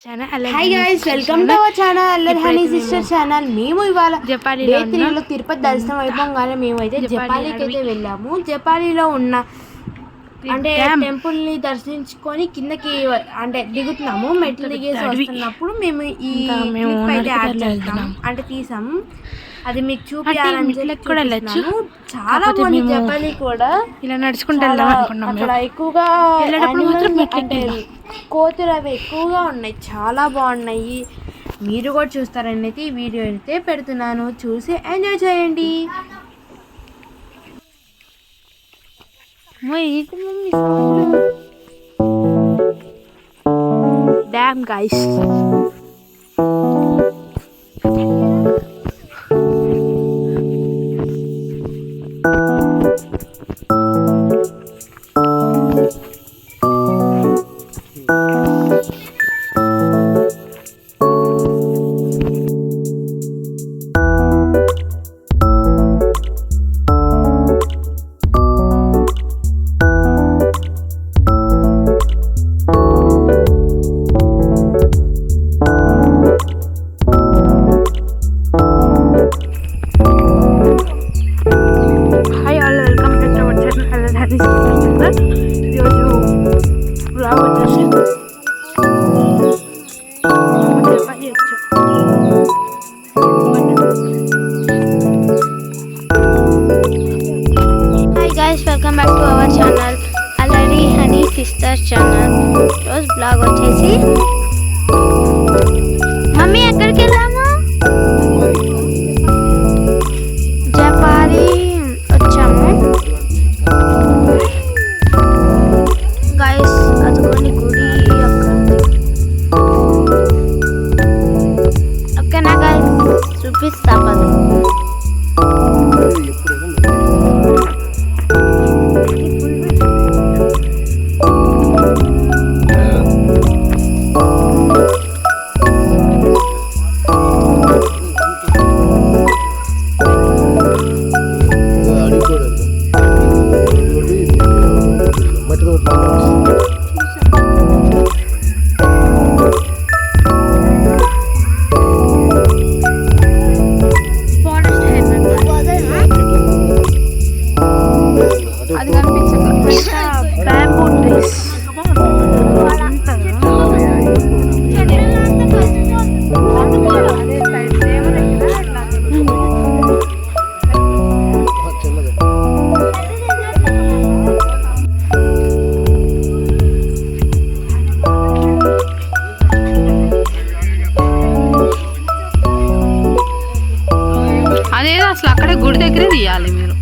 Hi guys, welcome to our channel అల్లరి honey sister channel. మేము ఇవాళ డే 3లో తిరుపతి దర్శనం అయిపోగానే మేమైతే జపాలికి అయితే వెళ్ళాము. జపాలిలో ఉన్న అంటే టెంపుల్ని దర్శించుకొని కిందకి అంటే దిగుతున్నాము. మెట్లు దిగేసి వస్తున్నప్పుడు మేము ఈ క్లిప్ అయితే యాడ్ చేస్తాము, అంటే తీసాము. అది మీకు చూపించాలని చూపిస్తున్నాను. చాలా బాగుంది జపాలి కూడా. ఇలా నడుచుకుంటూ అక్కడ ఎక్కువగా కోతులు అవి ఎక్కువగా ఉన్నాయి, చాలా బాగున్నాయి. మీరు కూడా చూస్తారని అయితే ఈ వీడియో అయితే పెడుతున్నాను, చూసి ఎంజాయ్ చేయండి. Dam guys, welcome back to our channel అల్లరి హనీ సిస్టర్ ఛానల్. రోజు బ్లాగ్ వచ్చేసి మమ్మీ ఎక్కడికి వెళ్ళాము, జపాలి వచ్చాము గైస్. అదిగోని గుడి ఓకేనా గైస్, చూపిస్తా పది. అది కనిపించదు, బ్యాంబూ ట్రీస్. అదేదో అసలు అక్కడే గుడి దగ్గరే తీయాలి మీరు.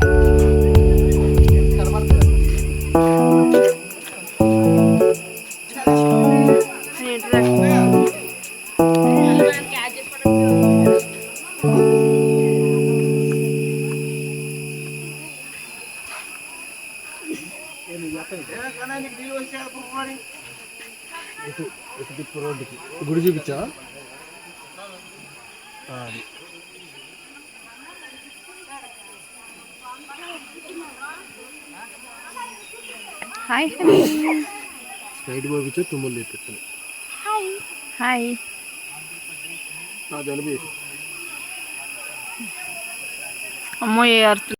గుడి చూపించా. హాయ్ స్ప్రైట్ పంపించా, తుమ్ములు తెప్పిస్తాను. Hi hi. నా జలుబు అమ్మో ఏ అర్థం